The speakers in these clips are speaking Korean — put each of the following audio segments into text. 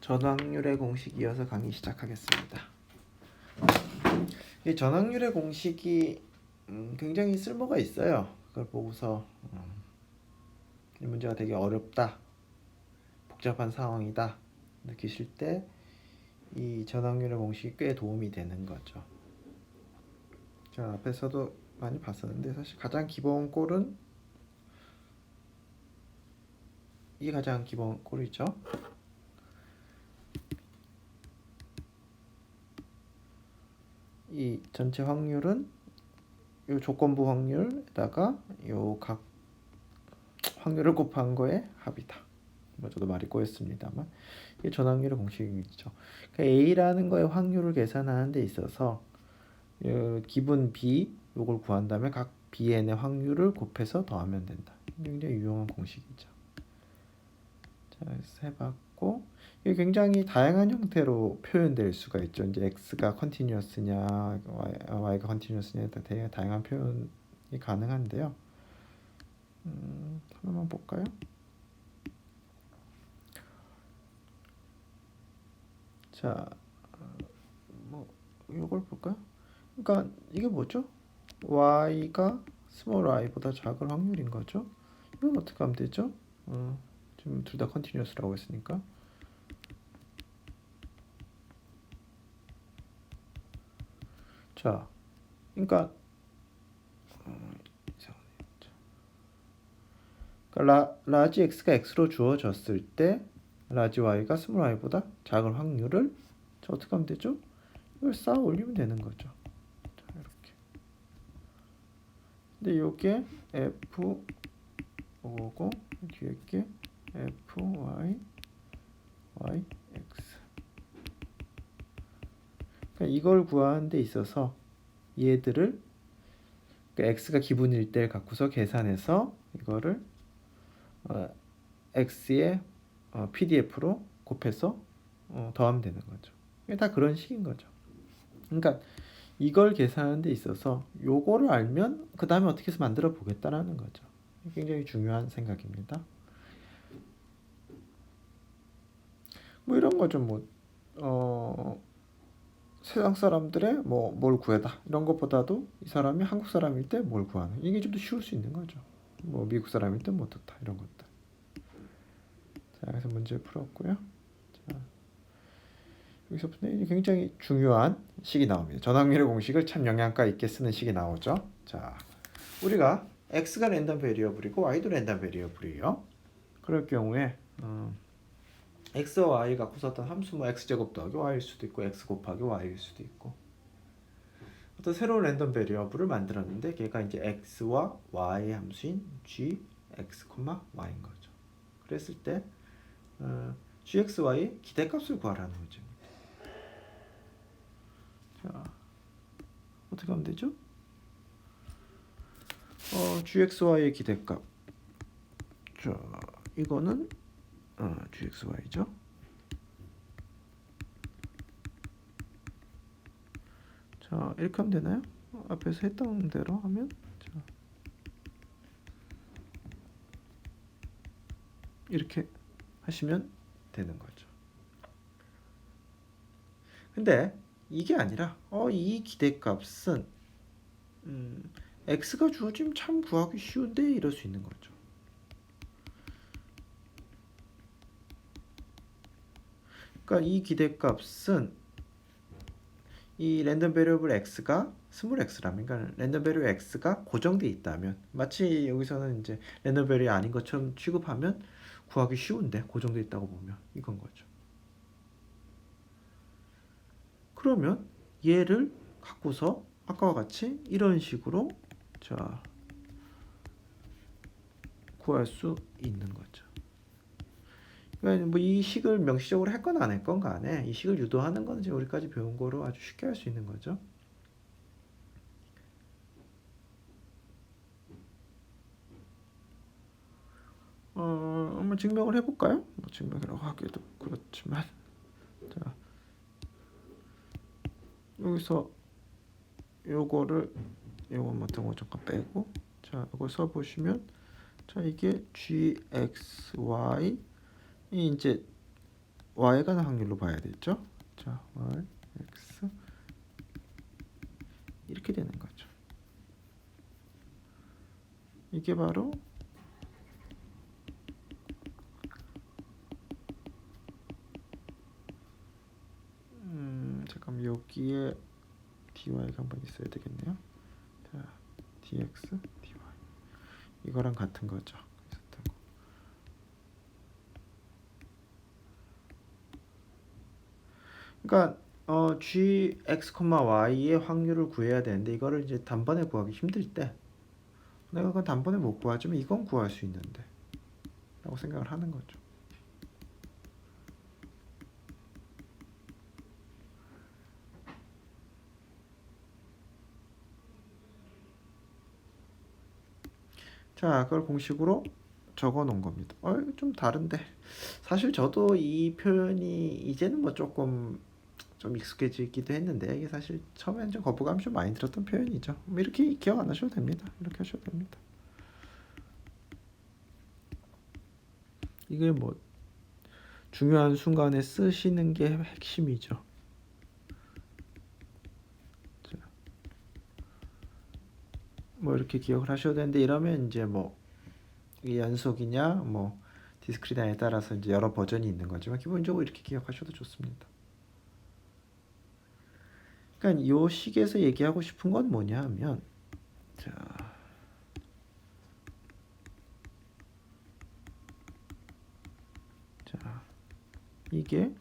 전확률의 공식 이어서 강의 시작하겠습니다. 이 전확률의 공식이 굉장히 쓸모가 있어요. 그걸 보고서 이 문제가 되게 어렵다, 복잡한 상황이다 느끼실 때 이 전확률의 공식이 꽤 도움이 되는 거죠. 자, 앞에서도 많이 봤었는데 사실 가장 기본 꼴은 이게 가장 기본 꼴이죠. 이 전체 확률은 요 조건부 확률에다가 요 각 확률을 곱한 거의 합이다. 뭐 저도 말이 꼬였습니다만 이게 전확률의 공식이죠. 그러니까 A라는 거의 확률을 계산하는 데 있어서 기분 B 요걸 구한 다음에 각 Bn의 확률을 곱해서 더하면 된다. 굉장히 유용한 공식이죠. 자, 그래서 해봤고 이게 굉장히 다양한 형태로 표현될 수가 있죠. 이제 x가 컨티뉴어스냐, y가 컨티뉴어스냐에 따라 되게 다양한 표현이 가능한데요. 하나만 볼까요? 자, 뭐 이걸 볼까요? 그러니까 이게 뭐죠? y가 스몰 y보다 작을 확률인 거죠. 이건 어떻게 하면 되죠? 지금 둘 다 컨티뉴어스라고 했으니까. 자, 그러니까 라지 x가 x로 주어졌을 때 라지 y가 스몰 y보다 작을 확률을 자, 어떻게 하면 되죠? 이걸 쌓아 올리면 되는 거죠. 자, 이렇게. 근데 요게 f 오고 뒤에 게 f y y x. 그러니까 이걸 구하는 데 있어서 얘들을 그러니까 x가 기분일 때를 갖고서 계산해서 이거를 x의 pdf로 곱해서 더하면 되는 거죠. 이게 다 그런 식인 거죠. 그러니까 이걸 계산하는 데 있어서 요거를 알면 그 다음에 어떻게 해서 만들어 보겠다라는 거죠. 굉장히 중요한 생각입니다. 뭐 이런 거죠. 세상 사람들의 뭘 구해다 이런 것보다도 이 사람이 한국 사람일 때 뭘 구하는 이게 좀 더 쉬울 수 있는 거죠. 뭐 미국 사람일 때 뭐 어떻다 이런 것들. 자, 그래서 문제 풀었고요. 자, 여기서부터 굉장히 중요한 식이 나옵니다. 전확률의 공식을 참 영양가 있게 쓰는 식이 나오죠. 자, 우리가 x가 랜덤 베리어블이고 y도 랜덤 베리어블이에요. 그럴 경우에 x와 y 갖고 썼던 함수 뭐 x제곱 더하기 y일 수도 있고 x 곱하기 y일 수도 있고 어떤 새로운 랜덤 베리어블을 만들었는데 걔가 이제 x와 y의 함수인 g, x, y인 거죠. 그랬을 때 gx, y의 기대값을 구하라는 문제입니다. 자, 어떻게 하면 되죠? gx, y의 기대값. 자, 이거는 gx, y죠. 자, 이렇게 하면 되나요? 앞에서 했던 대로 하면 자, 이렇게 하시면 되는 거죠. 근데 이게 아니라 이 기대값은 x가 주어지면 참 구하기 쉬운데 이럴 수 있는 거죠. 그러니까 이 기대값은 이 랜덤 베리어블 x가 스몰 x라면, 그러니까 랜덤 베리어블 x가 고정돼 있다면, 마치 여기서는 이제 랜덤 베리어 아닌 것처럼 취급하면 구하기 쉬운데 고정돼 있다고 보면 이건 거죠. 그러면 얘를 갖고서 아까와 같이 이런 식으로 자 구할 수 있는 거죠. 그러니까 뭐 이 식을 명시적으로 했건 안 했건 간에 이 식을 유도하는 건 이제 우리까지 배운 거로 아주 쉽게 할 수 있는 거죠. 한번 증명을 해볼까요? 뭐 증명이라고 하기도 그렇지만 자 여기서 요거를 요거 같은 거 잠깐 빼고 자 이걸 써보시면 자 이게 gxy 이 이제 y에 관한 확률로 봐야 되죠. 자, y, x 이렇게 되는 거죠. 이게 바로 잠깐만 여기에 dy가 한번 있어야 되겠네요. 자, dx, dy 이거랑 같은 거죠. 그러니까 g, x, y의 확률을 구해야 되는데 이거를 이제 단번에 구하기 힘들 때 내가 그건 단번에 못 구하지만 이건 구할 수 있는데 라고 생각을 하는 거죠. 자, 그걸 공식으로 적어 놓은 겁니다. 이거 좀 다른데 사실 저도 이 표현이 이제는 뭐 조금 좀 익숙해지기도 했는데 이게 사실 처음엔 좀 거부감이 좀 많이 들었던 표현이죠. 뭐 이렇게 기억 안 하셔도 됩니다. 이렇게 하셔도 됩니다. 이게 뭐 중요한 순간에 쓰시는 게 핵심이죠. 자, 뭐 이렇게 기억을 하셔도 되는데 이러면 이제 뭐 이게 연속이냐 뭐 디스크리트냐에 따라서 이제 여러 버전이 있는 거지만 기본적으로 이렇게 기억하셔도 좋습니다. 그러니까 이 식에서 얘기하고 싶은 건 뭐냐 하면 자, 이게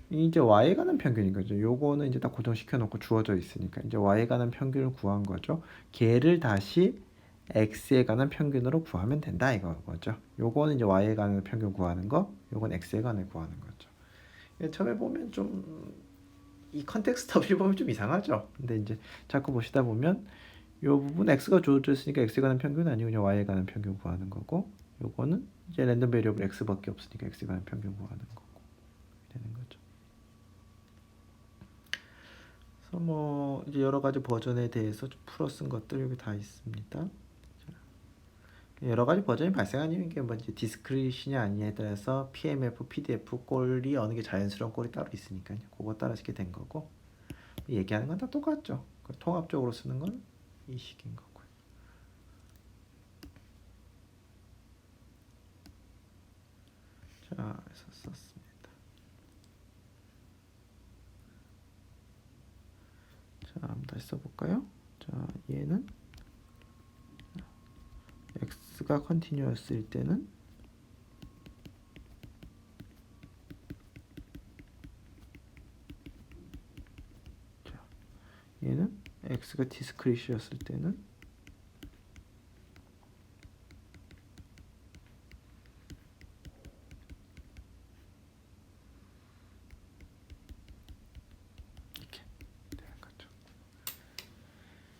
이제 y에 관한 평균인 거죠. 요거는 이제 딱 고정시켜 놓고 주어져 있으니까 이제 y에 관한 평균을 구한 거죠. 걔를 다시 x에 관한 평균으로 구하면 된다 이거죠. 요거는 이제 y에 관한 평균 구하는 거, 요건 x에 관한 구하는 거죠. 처음에 보면 좀 이 컨텍스트 없이 보면 좀 이상하죠. 근데 이제 자꾸 보시다 보면 요 부분 x가 주어져 있으니까 x에 관한 평균 아니고 그냥 y에 관한 평균 구하는 거고, 요거는 이제 랜덤 베리어블 x밖에 없으니까 x에 관한 평균 구하는 거고 되는 거죠. 그래서 뭐 이제 여러 가지 버전에 대해서 좀 풀어 쓴 것들 여기 다 있습니다. 여러 가지 버전이 발생하는 게 뭐 이제 디스크릿이냐 아니냐에 따라서 PMF, PDF 꼴이 어느 게 자연스러운 꼴이 따로 있으니까요. 그거 따라 쓰게 된 거고 얘기하는 건 다 똑같죠. 통합적으로 쓰는 건 이 식인 거고요. 자, 그래서 썼습니다. 자, 한번 다시 써볼까요? 자, 얘는 x가 컨티뉴어스일 때는 자, 얘는 x가 디스크릿이었을 때는 이렇게 되는 거죠.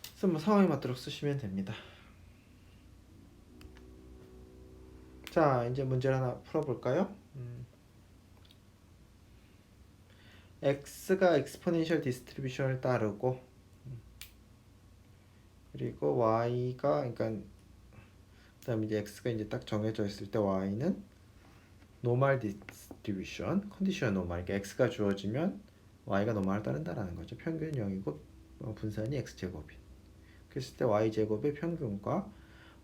그래서 뭐 상황에 맞도록 쓰시면 됩니다. 자, 이제 문제를 하나 풀어볼까요? x가 exponential distribution을 따르고 그리고 y가 그러니까 그다음에 이제 x가 이제 딱 정해져 있을 때 y는 normal distribution, conditional normal. 그러니까 x가 주어지면 y가 normal을 따른다라는 거죠. 평균 0이고 분산이 x제곱이. 그랬을 때 y제곱의 평균과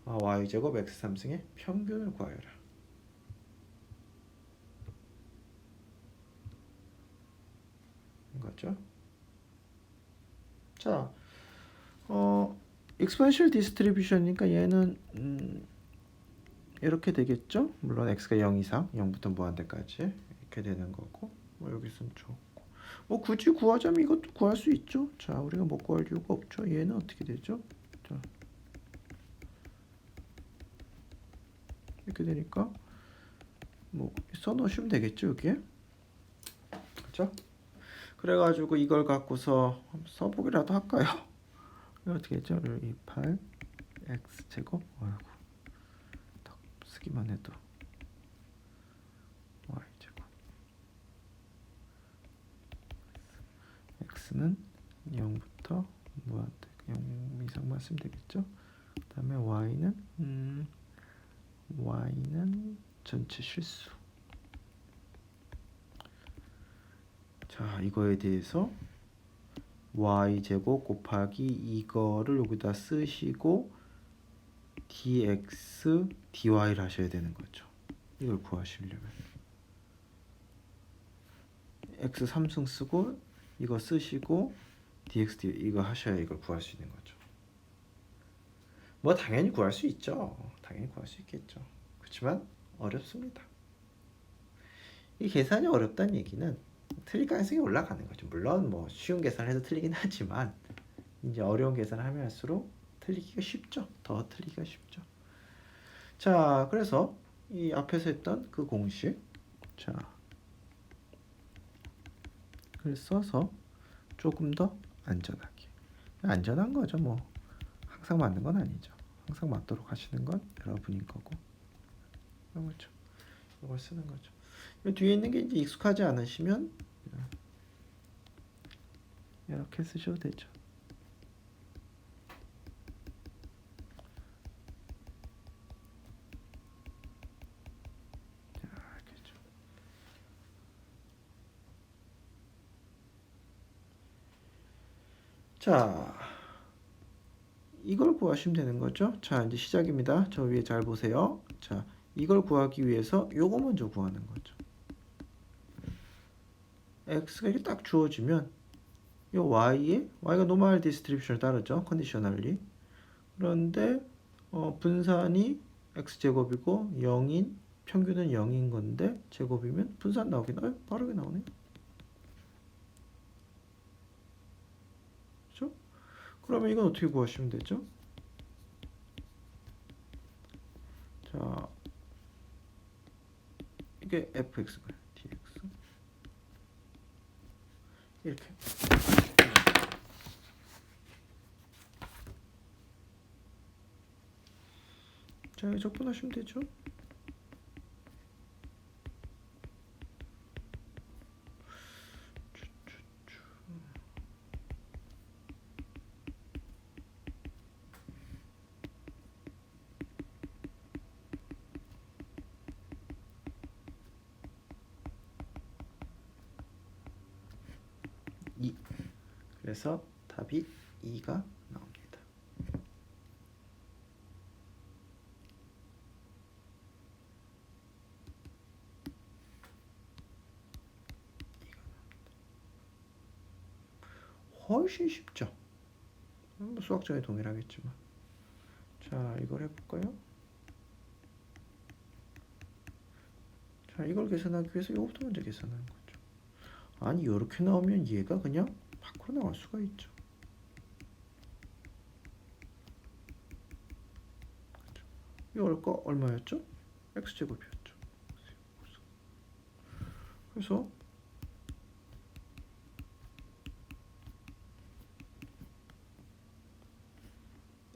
y제곱 x3승의 평균을 구하여라. 거죠. 자, exponential distribution이니까 얘는 이렇게 되겠죠. 물론 x가 0 이상, 0부터 무한대까지 이렇게 되는 거고, 뭐 여기서는 좋고, 뭐 굳이 구하자면 이것도 구할 수 있죠. 자, 우리가 못 구할 이유가 없죠. 얘는 어떻게 되죠? 자, 이렇게 되니까 뭐 써놓으시면 되겠죠, 여기에. 그렇죠? 그래가지고 이걸 갖고서 써보기라도 할까요? 어떻게 했죠? 28 x 제곱. 아이고, 딱 쓰기만 해도 y 제곱. x는 0부터 무한대 0 이상만 쓰면 되겠죠? 그 다음에 y는 y는 전체 실수. 자, 이거에 대해서 y제곱 곱하기 이거를 여기다 쓰시고 dx dy를 하셔야 되는 거죠. 이걸 구하시려면 x 3승 쓰고 이거 쓰시고 dx dy 이거 하셔야 이걸 구할 수 있는 거죠. 뭐 당연히 구할 수 있죠. 당연히 구할 수 있겠죠. 그렇지만 어렵습니다. 이 계산이 어렵다는 얘기는 틀릴 가능성이 올라가는 거죠. 물론 뭐 쉬운 계산을 해도 틀리긴 하지만 이제 어려운 계산을 하면 할수록 틀리기가 쉽죠. 더 틀리기가 쉽죠. 자, 그래서 이 앞에서 했던 그 공식, 자, 그걸 써서 조금 더 안전하게, 안전한 거죠. 뭐 항상 맞는 건 아니죠. 항상 맞도록 하시는 건 여러분인 거고, 그렇죠. 이걸 쓰는 거죠. 이 뒤에 있는 게 이제 익숙하지 않으시면 이렇게 쓰셔도 되죠. 자, 이걸 구하시면 되는 거죠. 자, 이제 시작입니다. 저 위에 잘 보세요. 자, 이걸 구하기 위해서 요거 먼저 구하는 거죠. x가 이렇게 딱 주어지면 요 y가 노멀 디스트리뷰션을 따르죠. 컨디셔널리. 그런데 분산이 x제곱이고 0인 평균은 0인 건데 제곱이면 분산 나오긴 빠르게 나오네요. 그렇죠? 그러면 이건 어떻게 구하시면 되죠? 자, 이게 fx고요. dx 이렇게. 자, 여기 적분하시면 되죠. 그래서 답이 2가 나옵니다. 훨씬 쉽죠. 수학적인 동일하겠지만. 자, 이걸 해볼까요? 자, 이걸 계산하기 위해서 이거부터 먼저 계산하는 거죠. 아니, 이렇게 나오면 얘가 그냥 밖으로 나갈 수가 있죠. 그렇죠? 이거 얼마였죠? x제곱이었죠. 그래서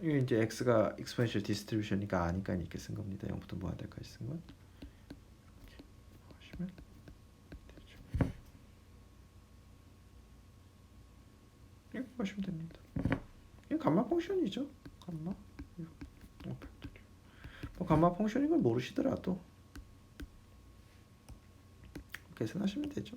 이게 이제 x가 exponential distribution이니까 아니까 이렇게 쓴 겁니다. 0부터 무한대까지 쓴 건. 이렇게 하시면 되죠. 이렇게 하시면 됩니다. 이게 감마 펑션이죠. 감마. 뭐 감마 펑션인 걸 모르시더라도 계산하시면 되죠.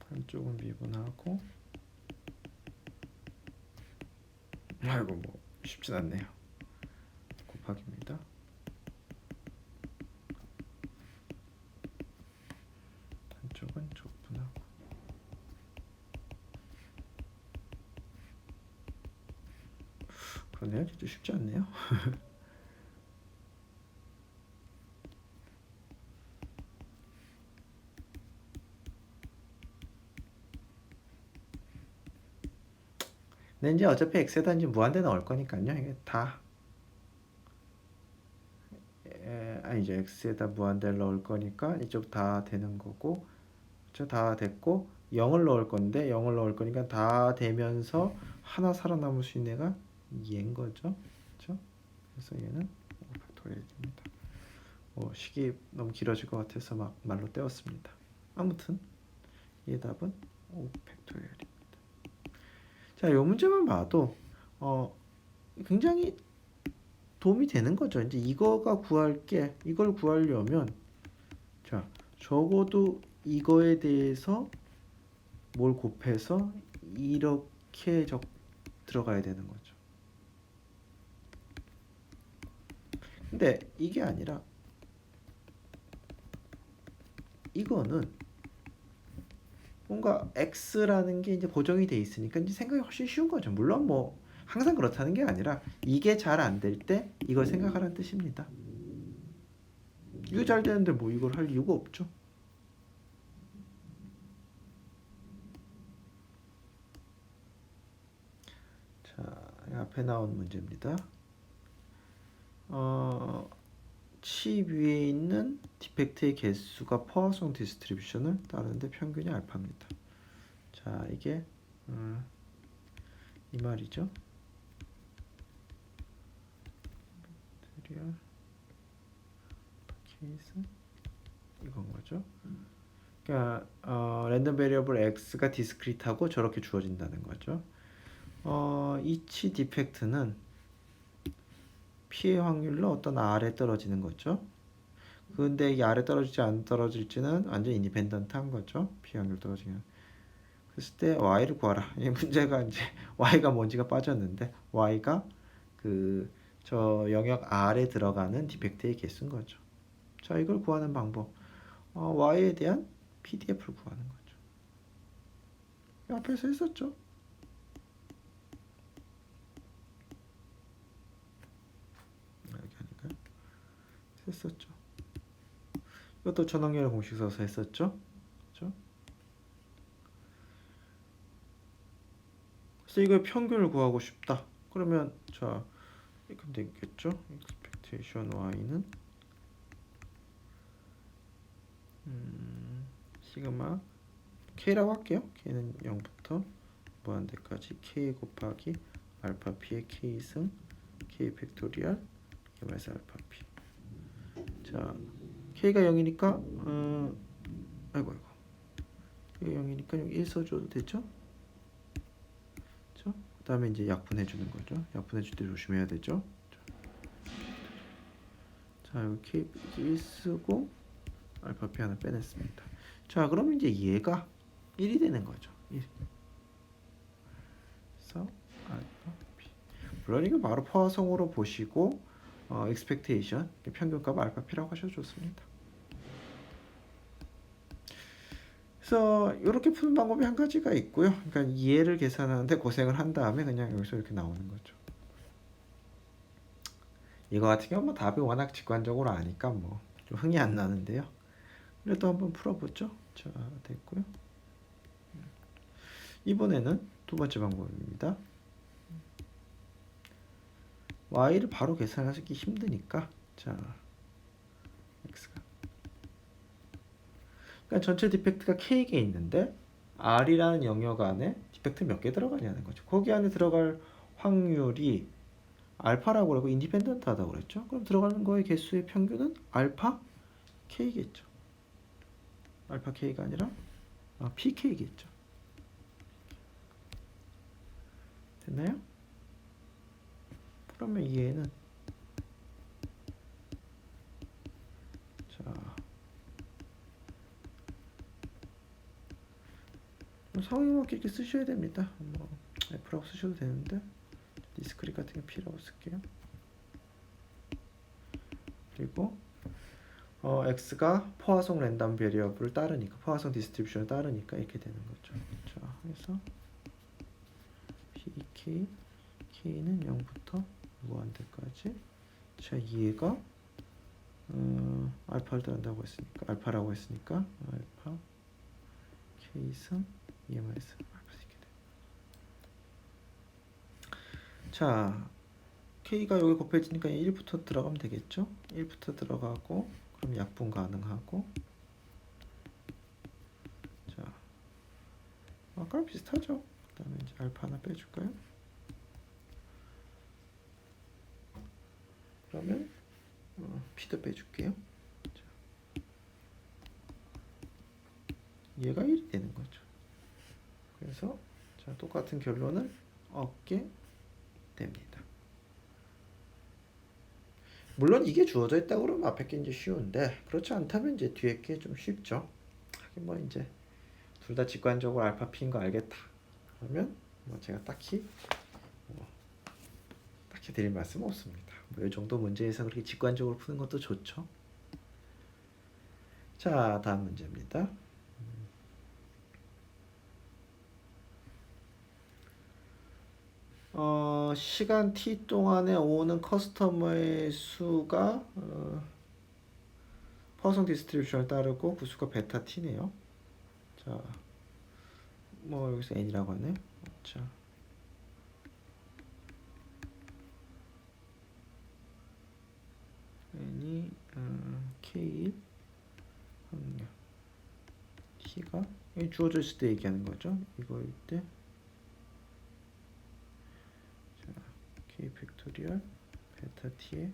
한쪽은 미분하고, 아이고 뭐 쉽진 않네요. 곱하기입니다. 한쪽은 적분하고. 그러네요. 진짜 쉽지 않네요. 근데 이제 어차피 x에다 이제 무한대 넣을 거니까요. 이게 다 아니죠. x에다 무한대를 넣을 거니까 이쪽 다 되는 거고, 그렇죠? 다 됐고 0을 넣을 건데 0을 넣을 거니까 다 되면서 하나 살아남을 수 있는 애가 2인 거죠. 그렇죠? 그래서 얘는 5팩토리얼입니다. 식이 너무 길어질 것 같아서 막 말로 때웠습니다. 아무튼 이 답은 5팩토리얼입니다. 자, 이 문제만 봐도 굉장히 도움이 되는 거죠. 이제 이걸 구하려면 자, 적어도 이거에 대해서 뭘 곱해서 이렇게 들어가야 되는 거죠. 근데 이게 아니라 이거는 뭔가 x라는 게 이제 고정이 돼 있으니까 이제 생각이 훨씬 쉬운 거죠. 물론 뭐 항상 그렇다는 게 아니라 이게 잘 안 될 때 이걸 생각하라는 뜻입니다. 이거 잘 되는데 뭐 이걸 할 이유가 없죠. 자, 앞에 나온 문제입니다. 칩 위에 있는 디펙트의 개수가 포화송 디스트리뷰션을 따르는데 평균이 알파입니다. 자, 이게 이 말이죠. 케이스 이건 거죠. 그러니까 랜덤 베리어블 x가 디스크리트하고 저렇게 주어진다는 거죠. 이치 디펙트는 피해 확률로 어떤 R에 떨어지는 거죠. 근데 이 R에 떨어질지 안 떨어질지는 완전 인디펜던트한 거죠. 피해 확률 떨어지면. 그랬을 때 Y를 구하라. 이 문제가 이제 Y가 뭔지가 빠졌는데 Y가 저 영역 R에 들어가는 디펙트의 개수인 거죠. 자, 이걸 구하는 방법. Y에 대한 PDF를 구하는 거죠. 앞에서 했었죠. 이렇게 하니까 했었죠. 이것도 전학렬 공식 써서 했었죠. 그렇죠? 그래서 이걸 평균을 구하고 싶다. 그러면 자, 이렇게 되겠죠. expectation y는 시그마 k라고 할게요. k는 0부터 무한대까지 k 곱하기 알파 p의 k승 k 팩토리얼 마이너스 알파 p. 자, k가 0이니까 아이고 k가 0이니까 여기 1 써줘도 되죠? 그렇죠? 그 다음에 이제 약분해 주는 거죠. 약분해 줄 때 조심해야 되죠. 자, 여기 k 1 쓰고 알파 p 하나 빼냈습니다. 자, 그러면 이제 얘가 1이 되는 거죠. 1. 그래서 알파 p. 물론 이거 바로 포화성으로 보시고 expectation 평균값 알파 p라고 하셔도 좋습니다. 그래서 이렇게 푸는 방법이 한 가지가 있고요. 그러니까 이해를 계산하는데 고생을 한 다음에 그냥 여기서 이렇게 나오는 거죠. 이거 같은 경우는 답이 워낙 직관적으로 아니까 뭐 좀 흥이 안 나는데요. 그래도 한번 풀어보죠. 자, 됐고요. 이번에는 두 번째 방법입니다. y를 바로 계산하기 힘드니까 자, x가 그러니까 전체 디펙트가 k개 있는데 r이라는 영역 안에 디펙트 몇 개 들어가냐는 거죠. 거기 안에 들어갈 확률이 알파라고 그러고 인디펜던트하다고 그랬죠. 그럼 들어가는 거의 개수의 평균은 알파 k겠죠. 알파 k가 아니라 pk겠죠. 됐나요? 그러면 얘는 자, 상황에 맞게 이렇게 쓰셔야 됩니다. 뭐 F라고 쓰셔도 되는데 디스크릿 같은 게 P라고 쓸게요. 그리고 X가 포화성 랜덤 베리어블을 따르니까 포화성 디스트리뷰션을 따르니까 이렇게 되는 거죠. 자, 그래서 PK K는 0부터 무한대까지. 자, 얘가 알파를 따른다고 했으니까 알파라고 했으니까 알파 K승 EMS 알파 이렇게 돼. 자, K가 여기 곱해지니까 1부터 들어가면 되겠죠? 1부터 들어가고 그럼 약분 가능하고 자, 아까랑 비슷하죠? 그 다음에 이제 알파 하나 빼줄까요? 그러면 P도 빼줄게요. 얘가 1이 되는 거죠. 그래서 자, 똑같은 결론을 얻게 됩니다. 물론 이게 주어져 있다고 그러면 앞에 게 이제 쉬운데, 그렇지 않다면 이제 뒤에 게 좀 쉽죠. 하긴 뭐 이제 둘 다 직관적으로 알파 p인 거 알겠다 그러면 뭐 제가 딱히 드릴 말씀은 없습니다. 뭐 이 정도 문제에서 그렇게 직관적으로 푸는 것도 좋죠. 자, 다음 문제입니다. 시간 t 동안에 오는 커스터머의 수가 퍼성 디스트리뷰션을 따르고 그 수가 베타 t네요. 자, 뭐 여기서 n이라고 하네. 자, n이 k1 확률 t가 주어져 있을 때 얘기하는 거죠. 이거일 때 k 팩토리얼 베타 t의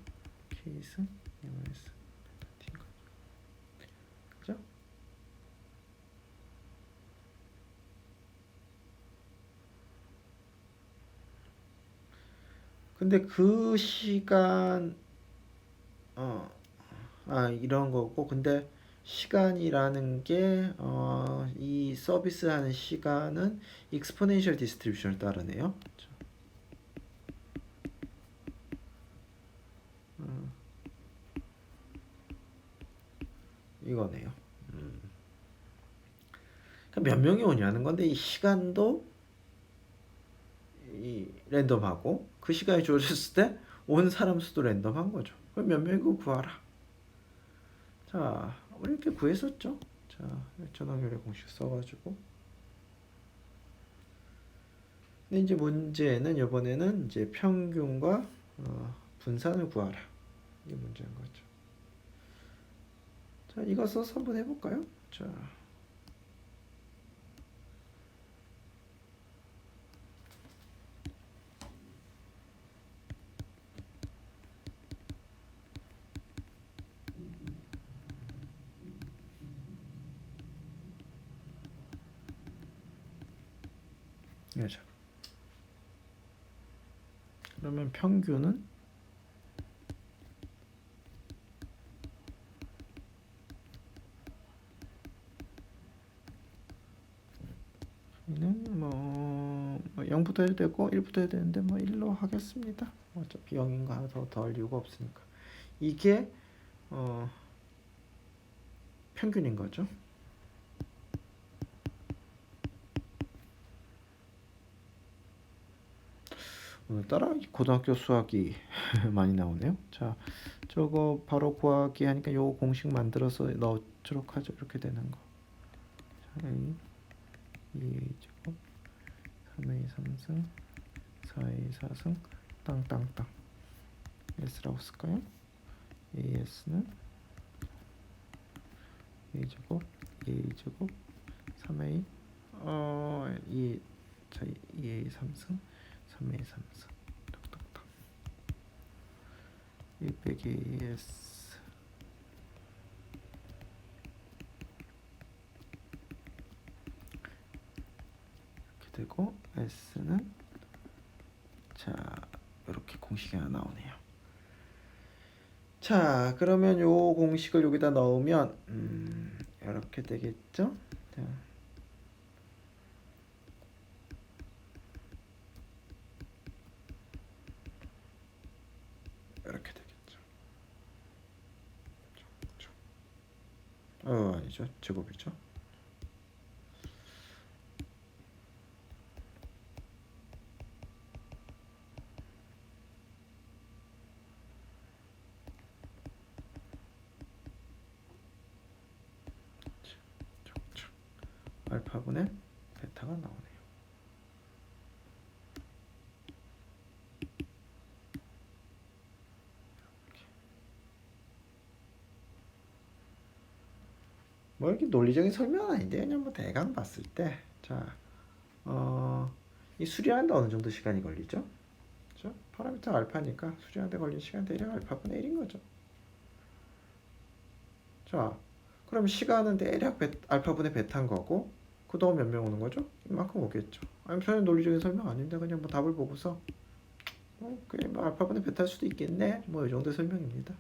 k승 마이너스 베타 t인 거죠. 그죠? 근데 그 시간 이런 거고, 근데 시간이라는 게 이 서비스 하는 시간은 익스포넨셜 디스트리뷰션을 따르네요. 이거네요. 그러니까 몇 명이 오냐는 건데, 이 시간도 이 랜덤하고 그 시간이 주어졌을 때 온 사람 수도 랜덤한 거죠. 그럼 몇 명이고 구하라. 자, 우리 이렇게 구했었죠. 자, 전환율의 공식 써가지고. 근데 이제 문제는 이번에는 이제 평균과 분산을 구하라. 이게 문제인 거죠. 자, 이거 써서 한번 해볼까요? 자, 자. 그러면 평균은 얘는 뭐 0부터 해도 되고 1부터 해도 되는데 뭐 1로 하겠습니다. 어차피 0인가 하나 더 할 이유가 없으니까. 이게 평균인 거죠. 오늘따라 고등학교 수학이 많이 나오네요. 자, 저거 바로 구하기 하니까 요 공식 만들어서 넣도록 하죠. 이렇게 되는 거. 자, A 2A 제곱 3A 3승 4A 4승 땅땅땅 S라고 쓸까요? AS는 A 제곱 2A 제곱 3A 2A 3승 3A 3승 톡톡톡 1 빼기 AS 이렇게 되고 S는 자 이렇게 공식이 하나 나오네요. 자, 그러면 요 공식을 여기다 넣으면 이렇게 되겠죠? 자. 이렇게 되겠죠. 아니죠. 제곱이죠. 알파분의 베타가 나오네요. 뭐 이렇게 논리적인 설명은 아닌데 그냥 뭐 대강 봤을 때 자, 이 수리하는데 어느 정도 시간이 걸리죠? 그렇죠? 파라미터 알파니까 수리하는데 걸린 시간 대략 알파분의 1인 거죠. 자, 그럼 시간은 대략 알파분의 베타인 거고 그 다음 몇 명 오는 거죠? 이만큼 오겠죠. 아니 전혀 논리적인 설명 아닌데 그냥 뭐 답을 보고서 그냥 뭐 알파분의 베타일 수도 있겠네 뭐 이 정도 설명입니다.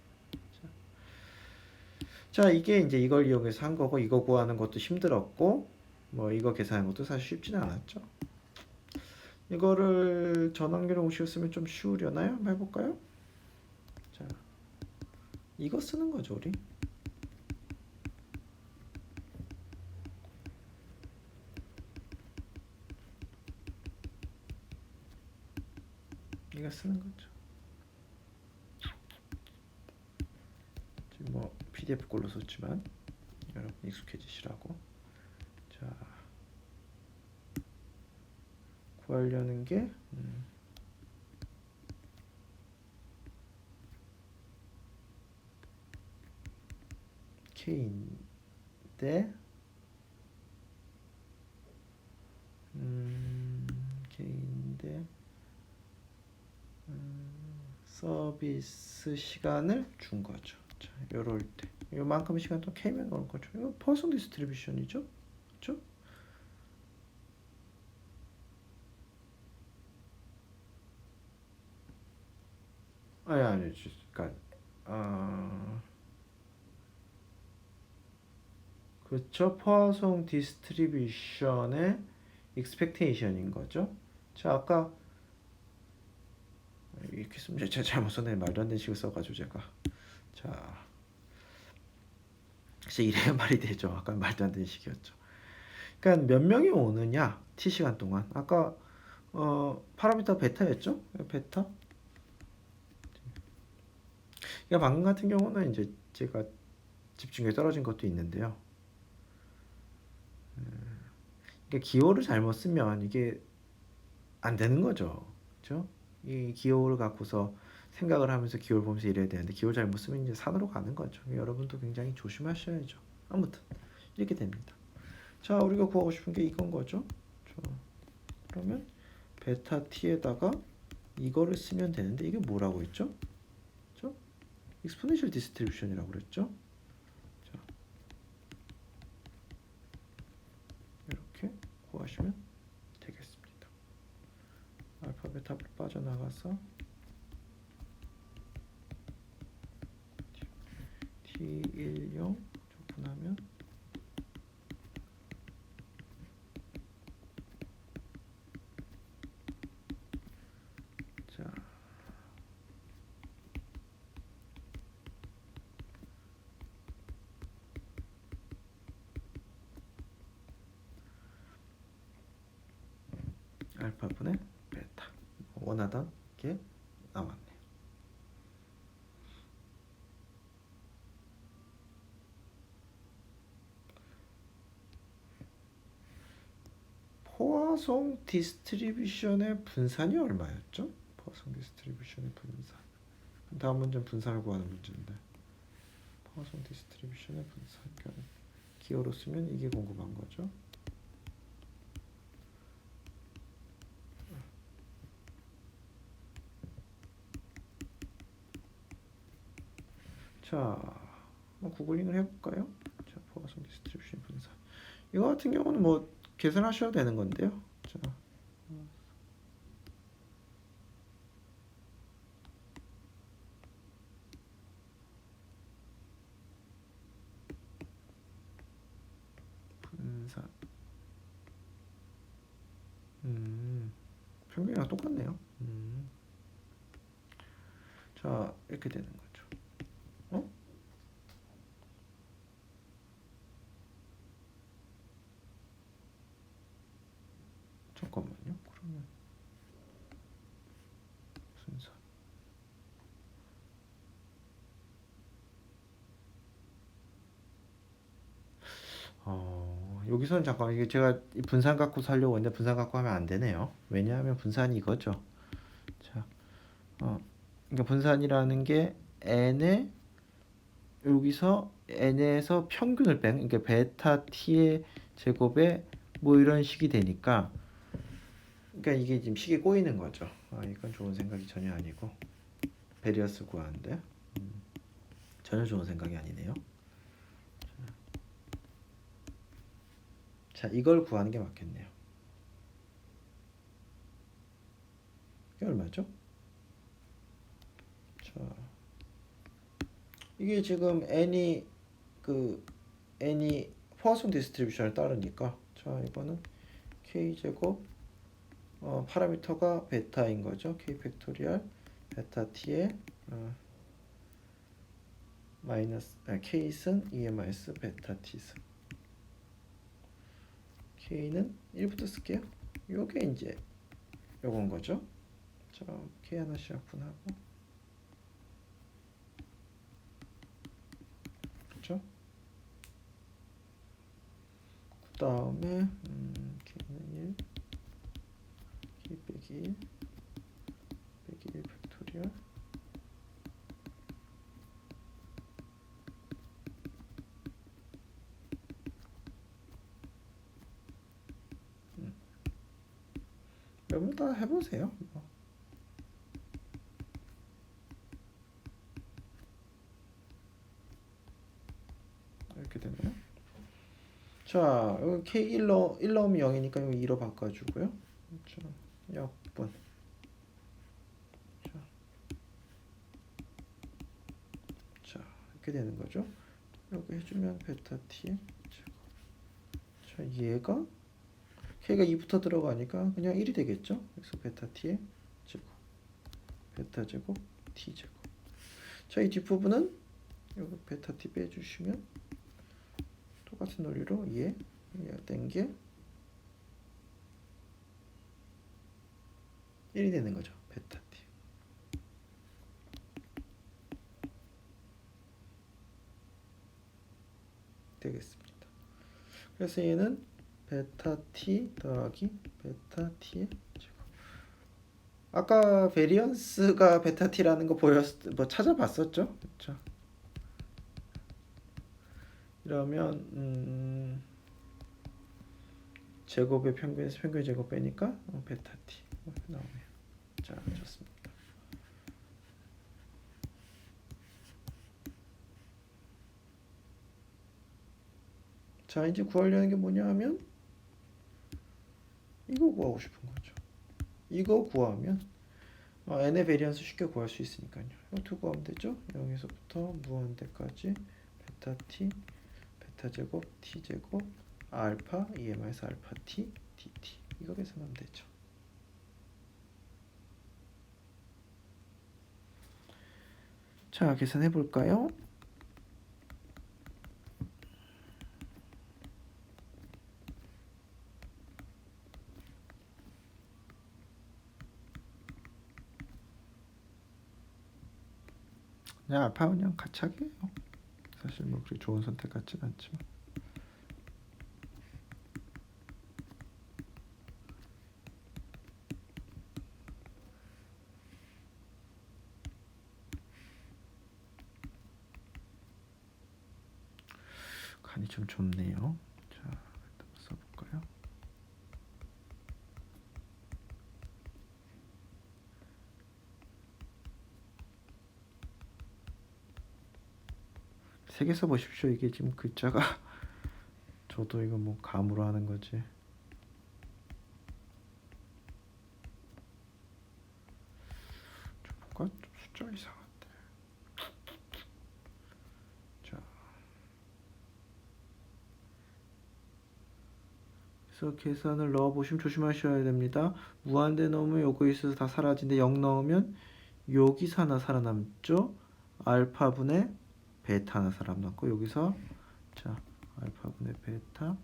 자 이게 이제 이걸 이용해서 한 거고 이거 구하는 것도 힘들었고 뭐 이거 계산하는 것도 사실 쉽지는 않았죠. 이거를 전환계로 오셨으면 좀 쉬우려나요? 한번 해볼까요? 자 이거 쓰는 거죠 우리. 이거 쓰는 거죠. 지금 뭐 PDF 꼴로 썼지만 여러분 익숙해지시라고. 자 구하려는 게 K인데 K인데 서비스 시간을 준 거죠. 자, 요럴 때 요만큼 시간 또 K면 오는 거죠. 이거 퍼슨 디스트리뷰션이죠. 그렇죠? 아니 그러니까 그렇죠. 포화송 디스트리뷰션의 익스펙테이션인 거죠. 자 아까 이렇게 쓰면 제가 잘못 썼네. 말도 안 되는 식을 써가지고 제가 자 진짜 이래야 말이 되죠. 아까 말도 안 되는 식이었죠. 그러니까 몇 명이 오느냐 t 시간 동안 아까 파라미터 베타였죠. 베타. 그러니까 방금 같은 경우는 이제 제가 집중력이 떨어진 것도 있는데요. 그러니까 기호를 잘못 쓰면 이게 안 되는 거죠. 그렇죠? 이 기호를 갖고서 생각을 하면서 기호를 보면서 이래야 되는데 기호를 잘못 쓰면 이제 산으로 가는 거죠. 여러분도 굉장히 조심하셔야죠. 아무튼 이렇게 됩니다. 자 우리가 구하고 싶은 게 이건 거죠. 자, 그러면 베타 t에다가 이거를 쓰면 되는데 이게 뭐라고 했죠? 그렇죠? 익스포넨셜 디스트리뷰션이라고 그랬죠. 자, 이렇게 구하시면 되겠습니다. 알파 베타로 빠져나가서 T10 적분하면 자 알파분의 베타 원하던 게 나왔네. 포화송 디스트리뷰션의 분산이 얼마였죠? 포화송 디스트리뷰션의 분산. 다음 문제는 분산을 구하는 문제인데 포화송 디스트리뷰션의 분산. 그러니까 기호로 쓰면 이게 궁금한 거죠. 자, 구글링을 해볼까요? 자, 포화송 디스트리뷰션 분산. 이거 같은 경우는 뭐 계산하셔도 되는 건데요. 자, 분산. 평균이랑 똑같네요. 자, 이렇게 되는 거죠. 어? 잠깐만요. 그러면 분산. 여기서는 잠깐 이게 제가 분산 갖고 살려고 했는데 분산 갖고 하면 안 되네요. 왜냐하면 분산이 이거죠. 자, 그러니까 분산이라는 게 n의 여기서 n에서 평균을 뺀 그러니까 베타 t의 제곱에 뭐 이런 식이 되니까 그러니까 이게 지금 식이 꼬이는 거죠. 이건 좋은 생각이 전혀 아니고 베리어스 구하는데 전혀 좋은 생각이 아니네요. 자, 이걸 구하는 게 맞겠네요. 이게 얼마죠? 자, 이게 지금 n이 포화송 디스트리뷰션을 따르니까, 자, 이거는 k제곱 파라미터가 베타인 거죠. k 팩토리얼 베타 t의 마이너스 k승 EMIS 베타 t승. k는 1부터 쓸게요. 요게 이제 요건 거죠. 자, k 하나씩 약분하고, 그렇죠? 그 다음에 k는 1, k 빼기 1 빼기 1 팩토리얼 여러분 다 해보세요. 이렇게 되네요. 자, 여기 k 1 넣으면 0이니까 여기 2로 바꿔주고요. 자, 역분. 자, 이렇게 되는 거죠. 이렇게 해주면 베타 t 제곱. 자, 얘가 k가 2부터 들어가니까 그냥 1이 되겠죠. 그래서 베타 t의 제곱, 베타 제곱, t 제곱. 자, 이 뒷부분은 여기 베타 t 빼주시면 똑같은 논리로 얘 땡게 1이 되는 거죠. 베타 t. 되겠습니다. 그래서 얘는 베타 t 더하기 베타 t의 제곱. 아까 베리언스가 베타 t라는 거 찾아봤었죠? 그렇죠? 이러면 제곱의 평균에서 평균 제곱 빼니까 베타 t 이렇게 나오네요. 자, 좋습니다. 자, 이제 구하려는 게 뭐냐 하면 이거 구하고 싶은 거죠. 이거 구하면 n의 베리언스 쉽게 구할 수 있으니까요. 이것도 구하면 되죠. 0에서부터 무한대까지 베타 t 베타 제곱 t 제곱 알파 EM에서 알파 t dt 이거 계산하면 되죠. 자, 계산해 볼까요? 그냥 알파 그냥 같이 하게요. 사실 뭐 그렇게 좋은 선택 같진 않지만. 간이 좀 좁네요. 자, 일단 써볼까요? 세 개 써보십시오. 이게 지금 글자가 저도 이거 뭐 감으로 하는 거지. 좀 뭔가 좀 숫자 이상한데. 자, 그래서 계산을 넣어보시면 조심하셔야 됩니다. 무한대 넣으면 요거 있어서 다 사라진데 0 넣으면 여기서 하나 살아남죠. 알파분의 베타 하나 살아남고 여기서 자 알파분의 베타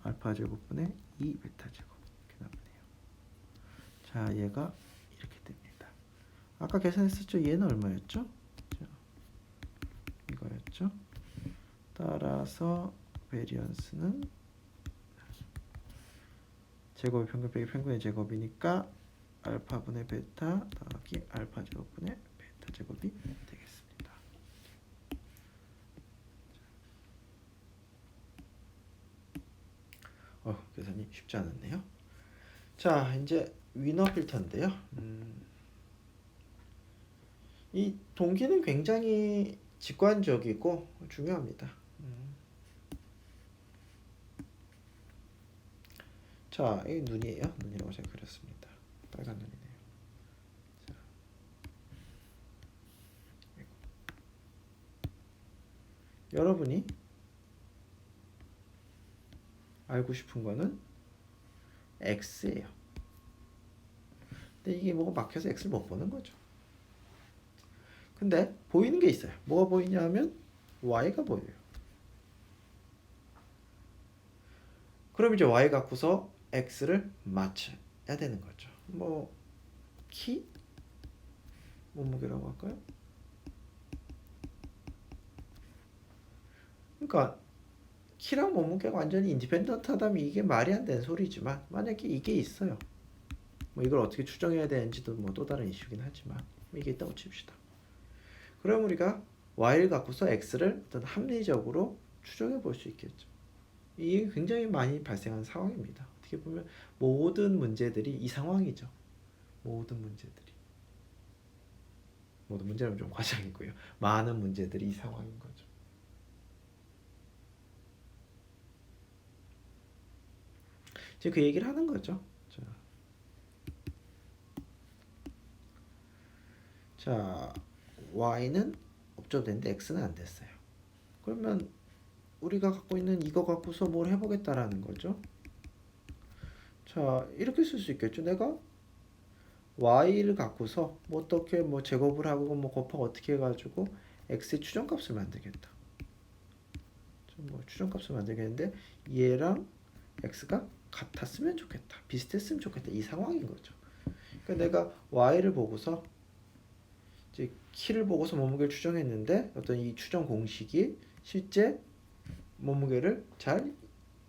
알파 제곱분의 2 베타 제곱 이렇게 남네요. 자, 얘가 이렇게 됩니다. 아까 계산했었죠. 얘는 얼마였죠? 자, 이거였죠. 따라서 베리언스는 제곱의 평균 빼기 평균의 제곱이니까 알파분의 베타 더하기 알파 제곱분의 베타 제곱이 되겠습니다. 계산이 쉽지 않았네요. 자, 이제 위너 필터인데요. 이 동기는 굉장히 직관적이고 중요합니다. 자, 이 눈이에요. 눈이라고 제가 그렸습니다. 빨간 눈이네요. 자, 여러분이 알고 싶은 거는 x예요. 근데 이게 뭐가 막혀서 x를 못 보는 거죠. 근데 보이는 게 있어요. 뭐가 보이냐 하면 y가 보여요. 그럼 이제 y 갖고서 x를 맞춰야 되는 거죠. 뭐 키? 몸무게라고 할까요? 그러니까 키랑 몸무게가 완전히 인디펜던트하다면 이게 말이 안 되는 소리지만 만약에 이게 있어요. 뭐 이걸 어떻게 추정해야 되는지도 뭐 또 다른 이슈긴 하지만 이게 있다고 칩시다. 그럼 우리가 y를 갖고서 x를 어떤 합리적으로 추정해 볼 수 있겠죠. 이게 굉장히 많이 발생하는 상황입니다. 어떻게 보면 모든 문제들이 이 상황이죠. 모든 문제들이. 모든 문제는 좀 과장이고요. 많은 문제들이 이 상황인 거죠. 지금 그 얘기를 하는 거죠. 자, y는 업적됐는데 x는 안 됐어요. 그러면 우리가 갖고 있는 이거 갖고서 뭘 해보겠다라는 거죠. 자, 이렇게 쓸 수 있겠죠. 내가 y를 갖고서 뭐 어떻게 뭐 제곱을 하고 뭐 곱하고 어떻게 해가지고 x의 추정값을 만들겠다. 뭐 추정값을 만들겠는데 얘랑 x가 같았으면 좋겠다. 비슷했으면 좋겠다. 이 상황인 거죠. 그러니까 내가 y를 보고서 이제 키를 보고서 몸무게를 추정했는데 어떤 이 추정 공식이 실제 몸무게를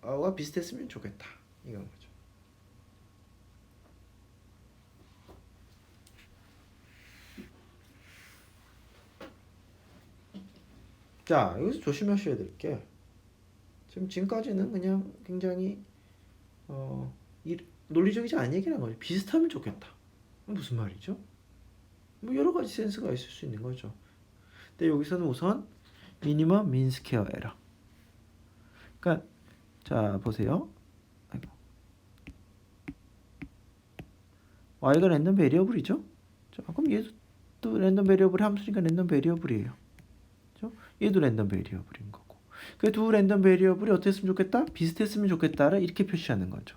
와 비슷했으면 좋겠다. 이건 거죠. 자, 여기서 조심하셔야 될 게 지금까지는 그냥 굉장히 논리적이지 않은 얘기란 거죠. 비슷하면 좋겠다. 무슨 말이죠? 뭐 여러 가지 센스가 있을 수 있는 거죠. 근데 여기서는 우선 미니멈 민 스퀘어 에러. 그러니까 자 보세요. 아이고. y가 랜덤 베리어블이죠. 자, 그럼 얘도 랜덤 베리어블 함수니까 랜덤 베리어블이에요. 그렇죠? 얘도 랜덤 베리어블인 거고. 그 두 랜덤 베리어블이 어떻게 했으면 좋겠다? 비슷했으면 좋겠다를 이렇게 표시하는 거죠.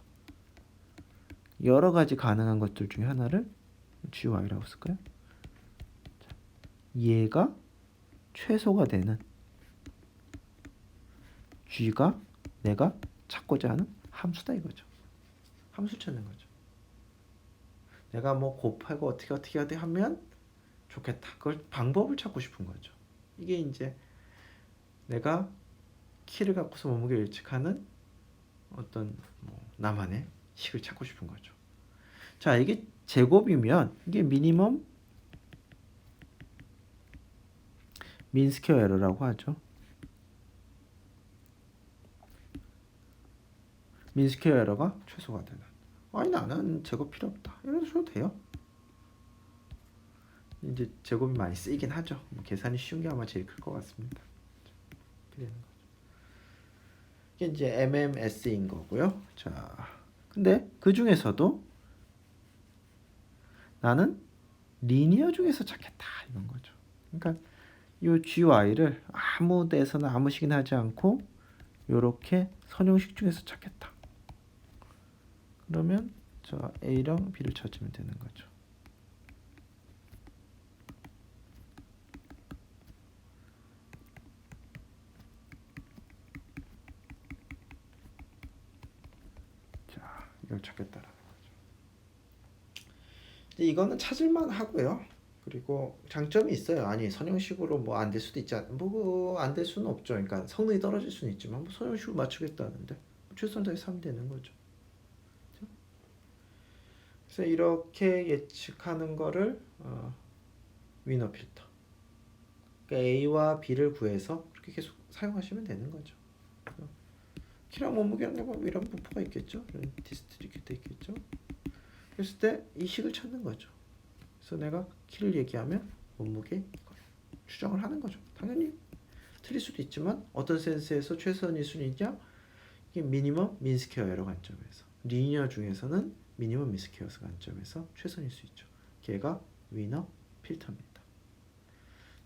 여러 가지 가능한 것들 중에 하나를 gy라고 쓸까요? 자, 얘가 최소가 되는 g가 내가 찾고자 하는 함수다 이거죠. 함수 찾는 거죠. 내가 뭐 곱하고 어떻게 하면 좋겠다. 그걸 방법을 찾고 싶은 거죠. 이게 이제 내가 키를 갖고서 몸무게를 예측하는 어떤 뭐 나만의 식을 찾고 싶은 거죠. 자, 이게 제곱이면 이게 미니멈 민 스퀘어 에러라고 하죠. 민 스퀘어 에러가 최소가 되는. 아니 나는 제곱 필요 없다. 이러셔도 돼요. 이제 제곱이 많이 쓰이긴 하죠. 뭐 계산이 쉬운 게 아마 제일 클 것 같습니다. 이렇게 되는 거죠. 이게 이제 MMS인 거고요. 자, 근데 그 중에서도 나는 리니어 중에서 찾겠다 이런 거죠. 그러니까 이 GY를 아무 데서나 아무 식이나 하지 않고 이렇게 선형식 중에서 찾겠다. 그러면 저 A랑 B를 찾으면 되는 거죠. 자, 이걸 찾겠다라는 거죠. 이거는 찾을만 하고요. 그리고 장점이 있어요. 아니 선형식으로 뭐 안 될 수도 있지 뭐 안 될 수는 없죠. 그러니까 성능이 떨어질 수는 있지만 뭐 선형식으로 맞추겠다는데 최선을 다해서 하면 되는 거죠. 그래서 이렇게 예측하는 거를 위너 필터. 그러니까 A와 B를 구해서 그렇게 계속 사용하시면 되는 거죠. 키랑 몸무게랑 이런 분포가 있겠죠. 이런 디스트리뷰트 있겠죠. 그랬을 때 이 식을 찾는 거죠. 그래서 내가 키를 얘기하면 몸무게 이걸 추정을 하는 거죠. 당연히 틀릴 수도 있지만 어떤 센스에서 최선일 수는 있냐? 이게 미니멈 민 스퀘어 에러 관점에서 리니어 중에서는 미니멈 미스케어스 관점에서 최선일 수 있죠. 걔가 위너 필터입니다.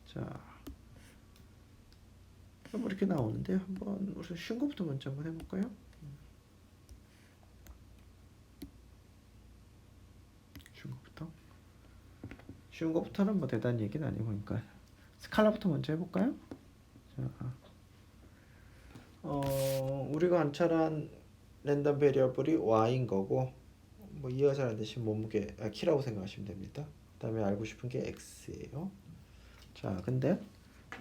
자, 뭐 이렇게 나오는데 한번 우선 쉬운 것부터 먼저 한번 해볼까요? 쉬운 것부터는 뭐 대단한 얘기는 아니고, 그러니까 스칼라부터 먼저 해볼까요? 자, 우리가 관찰한 랜덤 베리어블이 y인 거고, 뭐 이해가 잘 안 되시면 몸무게 키라고 생각하시면 됩니다. 그다음에 알고 싶은 게 x예요. 자, 근데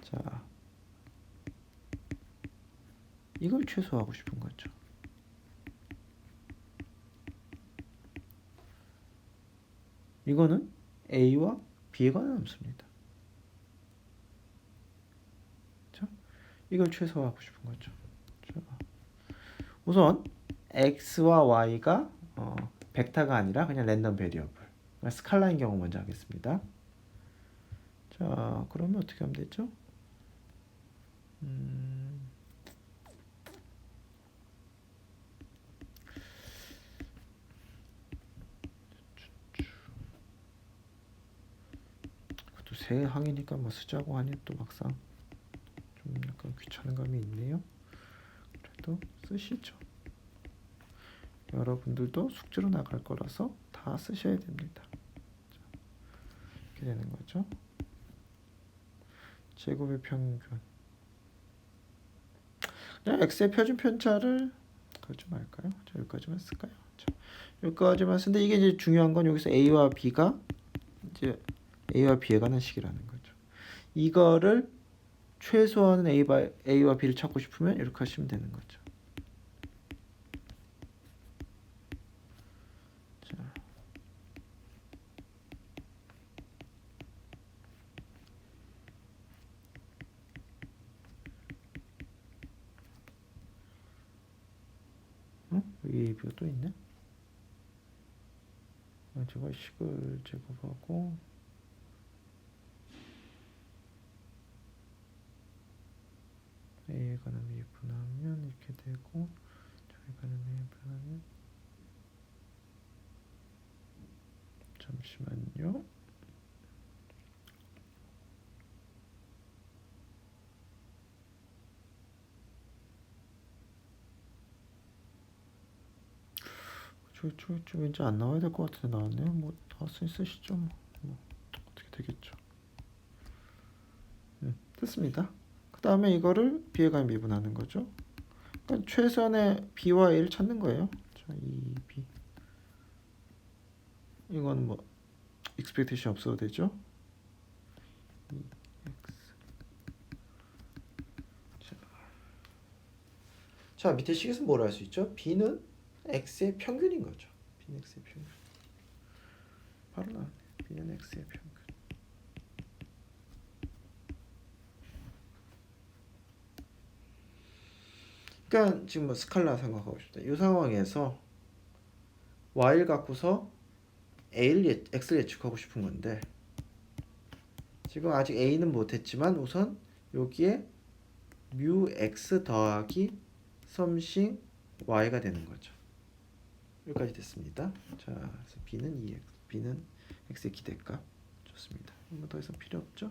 자 이걸 최소화하고 싶은 거죠. 이거는 a와 b에 관한 함수입니다. 자, 이걸 최소화하고 싶은 거죠. 자, 우선 x와 y가 벡터가 아니라 그냥 랜덤 베리어블, 스칼라인 경우 먼저 하겠습니다. 자, 그러면 어떻게 하면 되죠? 그것도 세 항이니까 뭐 쓰자고 하니 또 막상 좀 약간 귀찮은 감이 있네요. 그래도 쓰시죠. 여러분들도 숙제로 나갈 거라서 다 쓰셔야 됩니다. 자, 이렇게 되는 거죠. 제곱의 평균. 그냥 x의 표준 편차를 그거 좀 할까요? 자, 여기까지만 쓸까요? 자, 여기까지만 쓰는데 이게 이제 중요한 건 여기서 a와 b가 이제 a와 b에 관한 식이라는 거죠. 이거를 최소화하는 a와 b를 찾고 싶으면 이렇게 하시면 되는 거죠. 자, 위에 b가 또 있네. 제가 식을 제곱하고 a에 관한 미분하면 이렇게 되고, 저에 관한 미분하면 잠시만요. 저 왠지 안 나와야 될 것 같은데 나왔네요. 뭐 나왔으니 쓰시죠. 뭐 어떻게 되겠죠. 됐습니다. 그 다음에 이거를 b에 관한 미분하는 거죠. 그러니까 최선의 b와 a를 찾는 거예요. 자, 2b. 이건 뭐 expectation 없어도 되죠. 2x. 자, 밑에 식에서 뭘 할 수 있죠? b는 x의 평균인 거죠. b는 x의 평균. 바로 나왔네. b는 x의 평균. 그러니까 지금 뭐 스칼라 생각하고 싶다. 이 상황에서 y를 갖고서 x를 예측하고 싶은 건데, 지금 아직 a는 못했지만 우선 여기에 뮤 x 더하기 썸씽 y가 되는 거죠. 여기까지 됐습니다. 자, 그래서 b는 2x, b는 x의 기대값. 좋습니다. 뭐 더 이상 필요 없죠.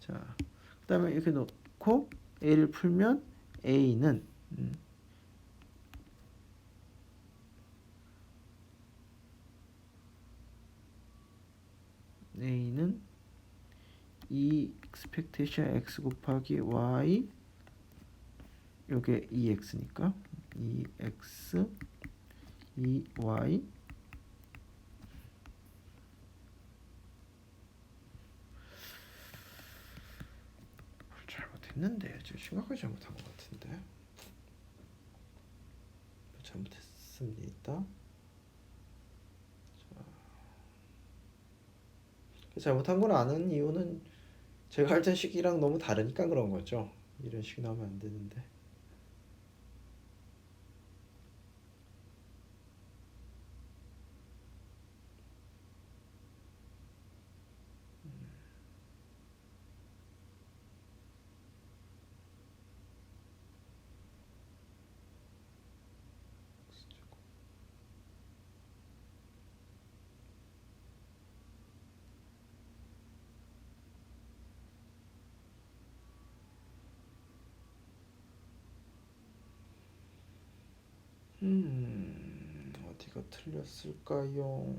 자, 그 다음에 이렇게 놓고 a를 풀면 a는 a는 2 expectation x 곱하기 y, 요게 2x니까 2x 2y 잘못했는데, 지금 심각하게 잘못한 것 같은데. 잘못했습니다. 자, 잘못한 걸 아는 이유는 제가 알던 식이랑 너무 다르니까 그런 거죠. 이런 식이 나오면 안 되는데. 어디가 틀렸을까요?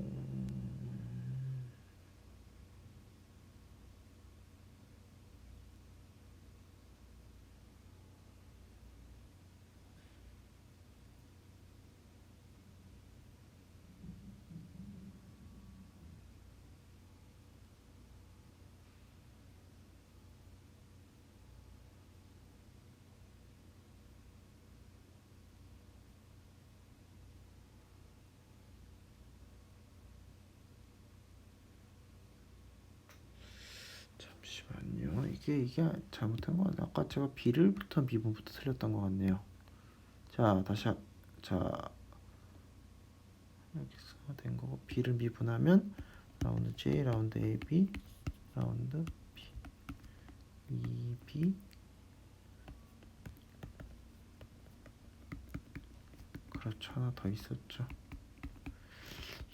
잠시만요. 이게 잘못한 거 같아요. 아까 제가 B를부터 미분부터 틀렸던 것 같네요. 자, 자 여기서 된 거고 B를 미분하면 라운드 J, 라운드 AB, 라운드 B, 2B 그렇죠. 하나 더 있었죠.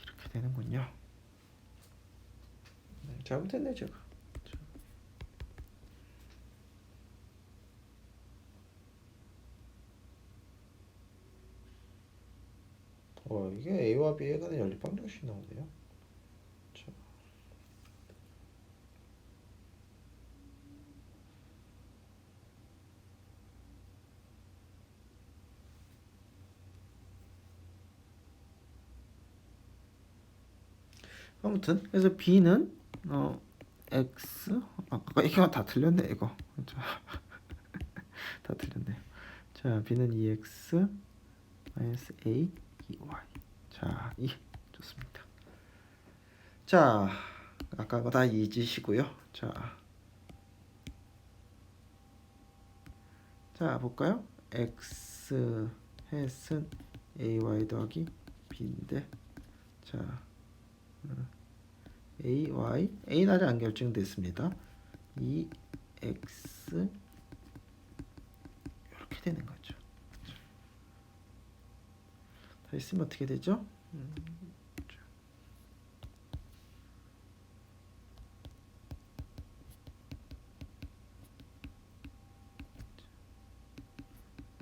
이렇게 되는군요. 잘못했네 제가. 이게 A와 B에 관한 연립방정식이 나오네요. 자. 아무튼 그래서 B는 X 아까 이거 다 틀렸네 이거. 다 틀렸네요. 자, B는 2X 마이너스 A 2Y. 자, 2 좋습니다. 자, 아까 거 다 잊으시고요. 자 볼까요? X 햇은 AY 더하기 B인데 자 A는 아직 안 결정됐습니다. 2X 이렇게 되는 거죠. 다시 쓰면 어떻게 되죠?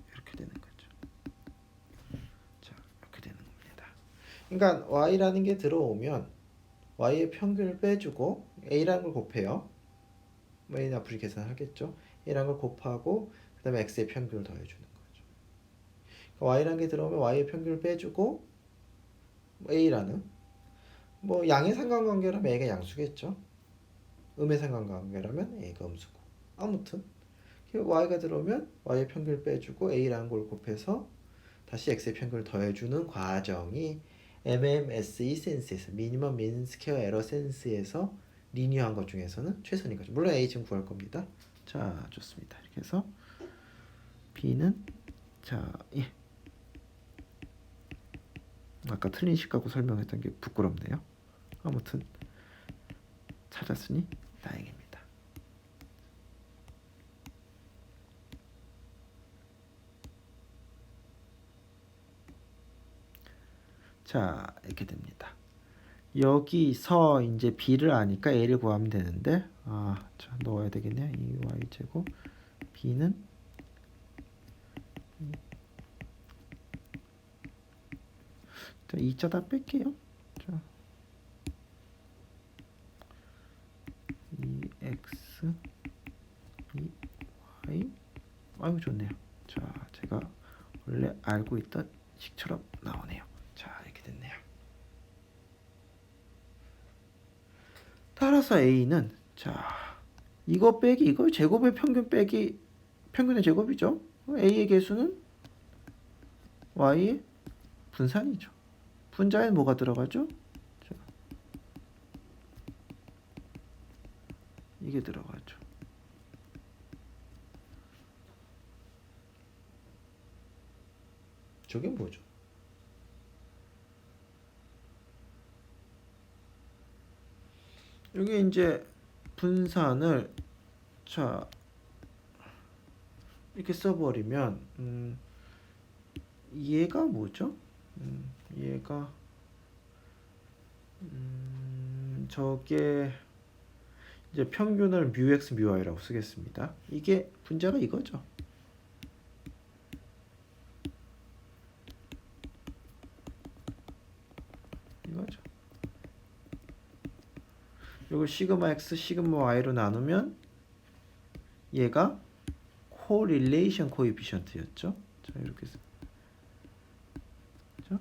이렇게 되는 거죠. 자, 이렇게 되는 겁니다. 그러니까 Y라는 게 들어오면 Y의 평균을 빼주고 A라는 걸 곱해요. A는 앞으로 계산하겠죠. A라는 걸 곱하고 그 다음에 X의 평균을 더해주는 거죠. 그러니까 Y라는 게 들어오면 Y의 평균을 빼주고 A라는 양의 상관관계라면 A가 양수겠죠. 음의 상관관계라면 A가 음수고. 아무튼 Y가 들어오면 Y의 평균을 빼주고 A라는 걸 곱해서 다시 X의 평균을 더해주는 과정이 MMSE 센스에서 미니멈 민 스퀘어 에러 센스에서 리니어한 것 중에서는 최선인 거죠. 물론 A 지금 구할 겁니다. 자, 좋습니다. 이렇게 해서 B는 아까 틀린 식 갖고 설명했던 게 부끄럽네요. 아무튼 찾았으니 다행입니다. 자, 이렇게 됩니다. 여기서 이제 B를 아니까 A를 구하면 되는데 자, 넣어야 되겠네요. 2y 제곱 B는 자, 2자 다 뺄게요. 자, 2x 2y 아이고 좋네요. 자, 제가 원래 알고 있던 식처럼 나오네요. 자, 이렇게 됐네요. 따라서 A는 이거 빼기 이거 제곱의 평균 빼기 평균의 제곱이죠. A의 개수는 Y의 분산이죠. 분자에 뭐가 들어가죠? 자, 이게 들어가죠. 저게 뭐죠? 여기 이제 분산을 이렇게 써버리면 얘가 뭐죠? 얘가 저게 이제 평균을 뮤x 뮤y라고 쓰겠습니다. 이게 분자가 이거죠. 이걸 시그마 x 시그마 y로 나누면 얘가 코릴레이션 코에피션트였죠. 자, 이렇게 해서 그렇죠?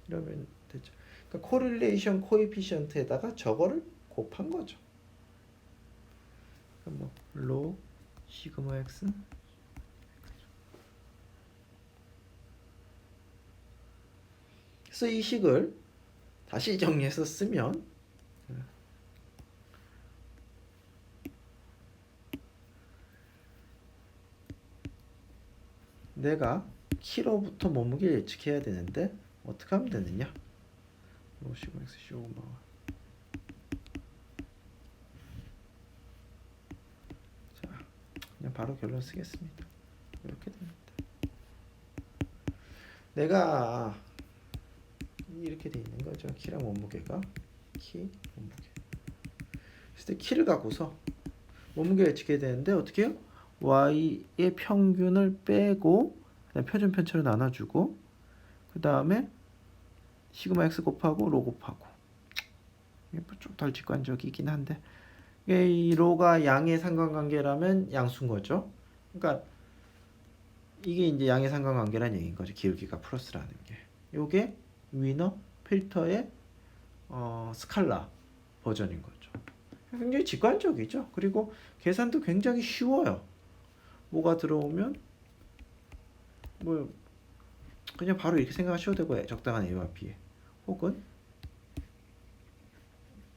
이러면 되죠. 그러니까 코릴레이션 코에피션트에다가 저거를 곱한 거죠. 그러니까 뭐 log 시그마 x 그래서 이 식을 다시 정리해서 쓰면 내가 키로부터 몸무게를 예측해야 되는데 어떻게 하면 되느냐? 시그마 x 시그마 자, 그냥 바로 결론 쓰겠습니다. 이렇게 됩니다. 내가 이렇게 돼 있는 거죠. 키랑 몸무게가 키, 몸무게. 그래서 키를 갖고서 몸무게 예측해야 되는데 어떻게 해요? y의 평균을 빼고 표준 편차로 나눠주고 그 다음에 시그마 x 곱하고 로 곱하고 이게 좀 덜 직관적이긴 한데 이 로가 양의 상관관계라면 양수인 거죠. 그러니까 이게 이제 양의 상관관계란 얘기인 거죠. 기울기가 플러스라는 게. 요게 위너 필터의 스칼라 버전인 거죠. 굉장히 직관적이죠. 그리고 계산도 굉장히 쉬워요. 뭐가 들어오면 뭐 그냥 바로 이렇게 생각하셔도 되고 적당한 A와 B에 혹은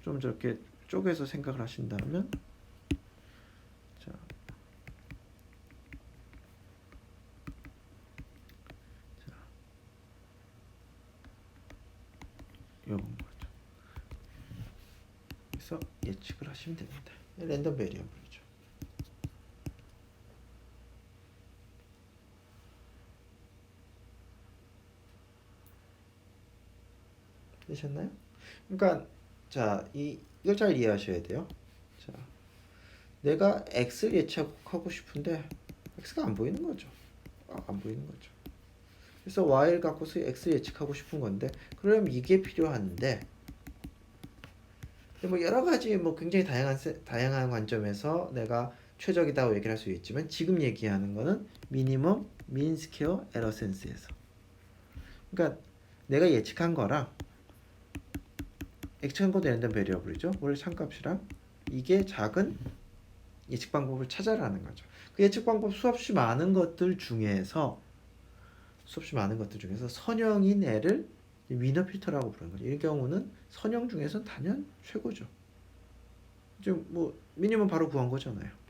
좀 저렇게 쪼개서 생각을 하신다면 자, 이런 거죠. 그래서 예측을 하시면 됩니다. 랜덤 베리어블이죠. 되셨나요? 그러니까 자, 이걸 잘 이해하셔야 돼요. 자, 내가 x를 예측하고 싶은데 x가 안 보이는 거죠. 안 보이는 거죠. 그래서 y를 갖고서 x를 예측하고 싶은 건데 그럼 이게 필요한데 뭐 여러 가지 뭐 굉장히 다양한 관점에서 내가 최적이다고 얘기를 할 수 있지만 지금 얘기하는 거는 미니멈 민 스퀘어 에러 센스에서 그러니까 내가 예측한 거랑 예측한 것도 랜덤 베리어블이죠. 원래 참값이랑 이게 작은 예측 방법을 찾아라는 거죠. 그 예측 방법 수없이 많은 것들 중에서 선형인 애를 위너 필터라고 부르는 거죠. 이 경우는 선형 중에서 단연 최고죠. 지금 뭐 미니멈 바로 구한 거잖아요.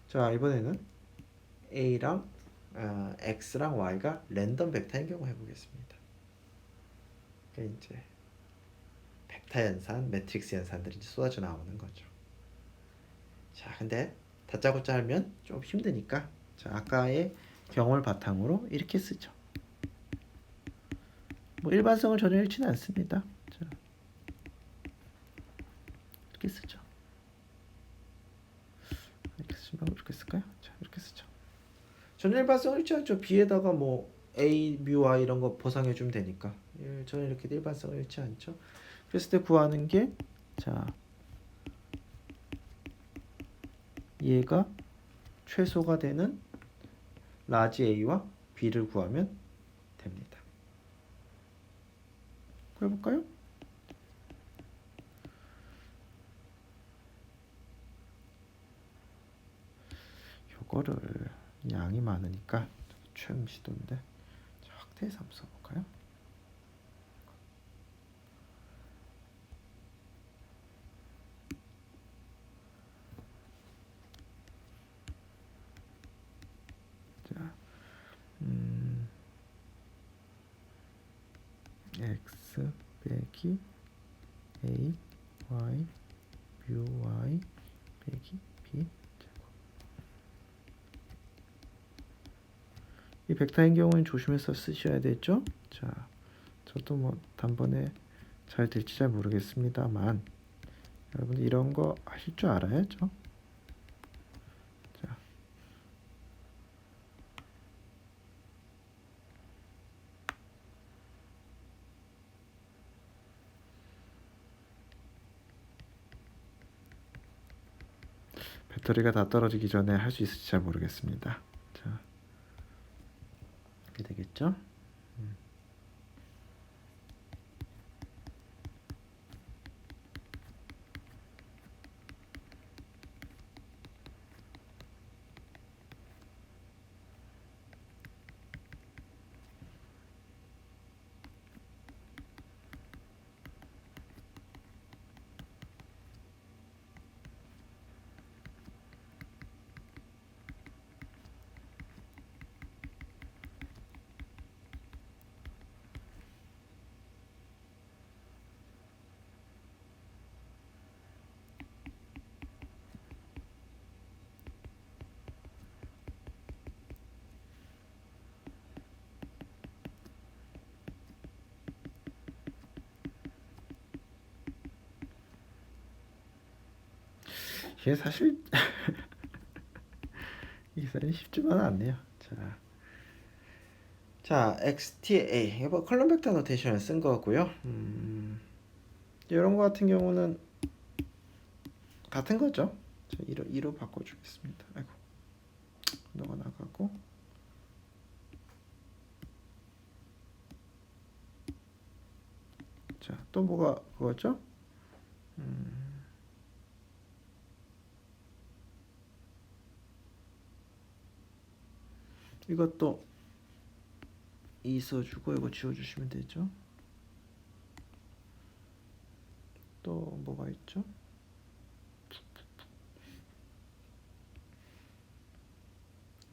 자, 이번에는 A랑 X랑 Y가 랜덤 벡터인 경우 해보겠습니다. 그러니까 이제 벡터 연산, 매트릭스 연산들이 이제 쏟아져 나오는 거죠. 자, 근데 다짜고짜 하면 좀 힘드니까 자, 아까의 경험을 바탕으로 이렇게 쓰죠. 뭐 일반성을 전혀 잃지는 않습니다. 자, 이렇게 쓰죠. 이렇게 쓸까요? 자, 이렇게 쓰죠. 전혀 일반성을 잃지 않죠. B에다가 뭐 A, 뮤, Y 이런 거 보상해 주면 되니까. 전혀 이렇게 일반성을 잃지 않죠. 그랬을 때 구하는 게 자, 얘가 최소가 되는 라지 A와 B를 구하면 됩니다. 해볼까요? 요거를 양이 많으니까 최음 시도인데 확대해서 한번 써볼까요? 자, x 빼기 a y 뮤 y 빼기 b 이 벡터인 경우는 조심해서 쓰셔야 되죠. 자, 저도 뭐 단번에 잘 될지 잘 모르겠습니다만 여러분 이런 거 하실 줄 알아야죠. 자, 배터리가 다 떨어지기 전에 할 수 있을지 잘 모르겠습니다. 자, 이렇게 되겠죠? 이게 사실 이 사실 쉽지만은 않네요. 자, XTA 이거 컬럼 벡터 노테이션을 쓴 거고요. 이런 거 같은 경우는 같은 거죠. 자, 2로 바꿔주겠습니다. 아이고, 너가 나가고. 자, 또 뭐가 그거죠? 이것도 2 써주고 이거 지워주시면 되죠. 또 뭐가 있죠?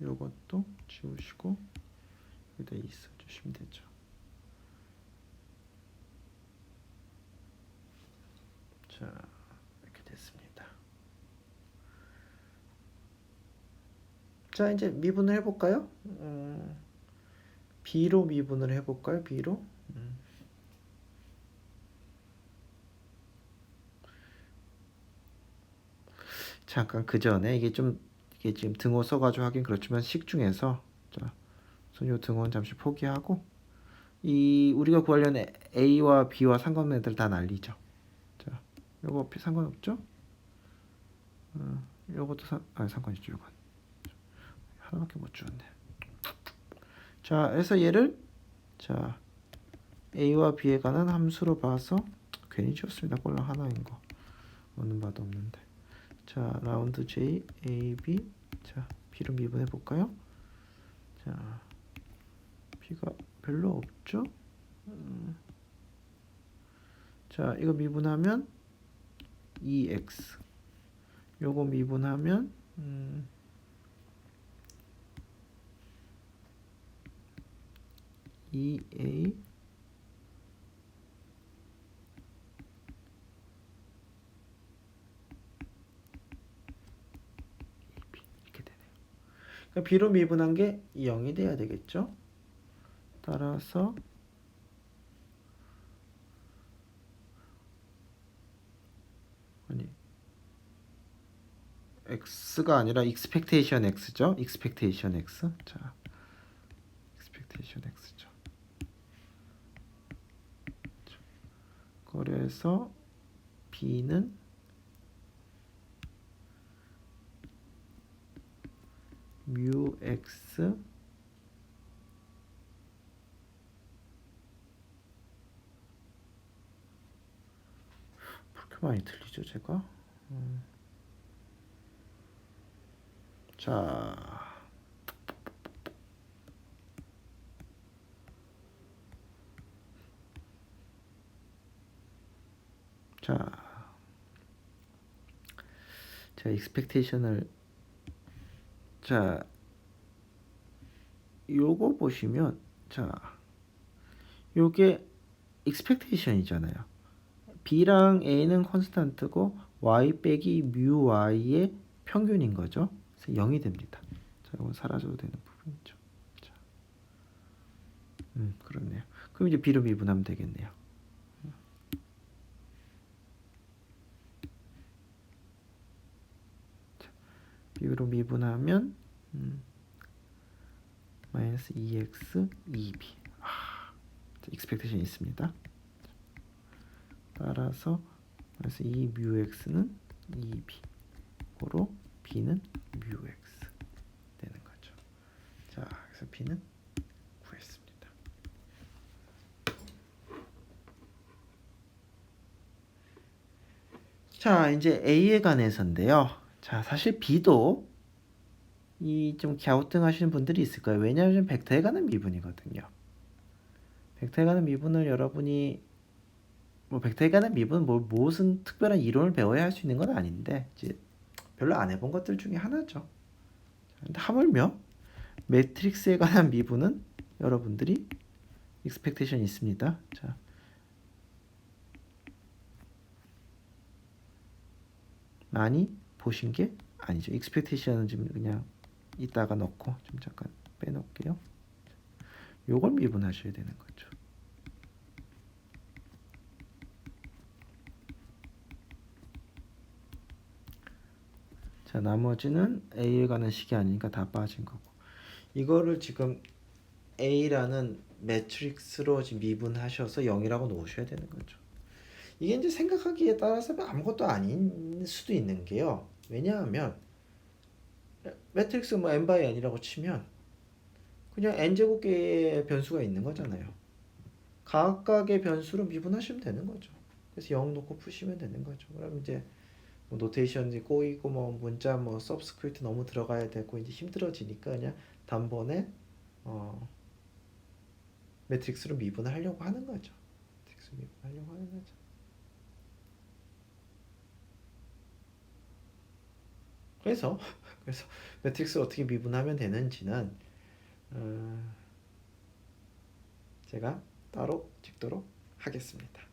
요것도 지우시고 여기다 2 써주시면 되죠. 자, 이렇게 됐습니다. 자, 이제 미분을 해볼까요? B로 미분을 해볼까요? B로? 잠깐 그 전에 이게 지금 등호 써가지고 하긴 그렇지만 식 중에서 자, 요 등호는 잠시 포기하고 이 우리가 구하려는 A와 B와 상관없는 애들 다 날리죠. 자, 요거 상관없죠? 요것도 상관있죠. 요건 하나밖에 못 주었네. 자, 그래서 얘를 자 A와 B에 관한 함수로 봐서 괜히 지웠습니다. 꼴랑 하나인 거 없는 바도 없는데. 자, 라운드 J, A, B. 자, B로 미분해 볼까요? 자, B가 별로 없죠? 자, 이거 미분하면 2x. 요거 미분하면 2a 이렇게 되네요. 그러니까 B로 미분한 게 0이 돼야 되겠죠? 따라서 x가 아니라 expectation x죠? expectation x. 자, expectation x죠. 그래서 b는 mu x 그렇게 많이 틀리죠, 제가? 자, 제가 expectation을 자, 요거 보시면 자, 요게 expectation이잖아요. B랑 A는 콘스탄트고 y 빼기 mu y의 평균인 거죠. 그래서 0이 됩니다. 자, 이건 사라져도 되는 부분이죠. 자, 그렇네요. 그럼 이제 B로 미분하면 되겠네요. 자, B로 미분하면 마이너스 2x 2b. expectation 있습니다. 따라서 마이너스 2 mu x는 2b. 고로 b는 뮤x 되는 거죠. 자, 그래서 b는 구했습니다. 자, 이제 a에 관해서인데요. 자, 사실 b도 이 좀 갸우뚱하시는 분들이 있을 거예요. 왜냐하면 벡터에 관한 미분이거든요. 벡터에 관한 미분을 여러분이 뭐 벡터에 관한 미분은 무슨 특별한 이론을 배워야 할 수 있는 건 아닌데 이제 별로 안 해본 것들 중에 하나죠. 근데 하물며 매트릭스에 관한 미분은 여러분들이 익스펙테이션이 있습니다. 자, 많이 보신 게 아니죠. 익스펙테이션은 지금 그냥 이따가 넣고 좀 잠깐 빼놓을게요. 요걸 미분하셔야 되는 거죠. 자, 나머지는 A에 관한 식이 아니니까 다 빠진 거고. 이거를 지금 A라는 매트릭스로 지금 미분하셔서 0이라고 놓으셔야 되는 거죠. 이게 이제 생각하기에 따라서 아무것도 아닌 수도 있는 게요. 왜냐하면 매트릭스 뭐 n by n이라고 치면 그냥 n제곱 개의 변수가 있는 거잖아요. 각각의 변수로 미분하시면 되는 거죠. 그래서 0 놓고 푸시면 되는 거죠. 그럼 이제 뭐 노테이션이 꼬이고 뭐 문자 뭐 서브스크립트 너무 들어가야 되고 이제 힘들어지니까 그냥 단번에 매트릭스로 미분을 하려고 하는 거죠. 매트릭스 미분하려고 하는 거죠. 그래서 매트릭스를 어떻게 미분하면 되는지는 제가 따로 찍도록 하겠습니다.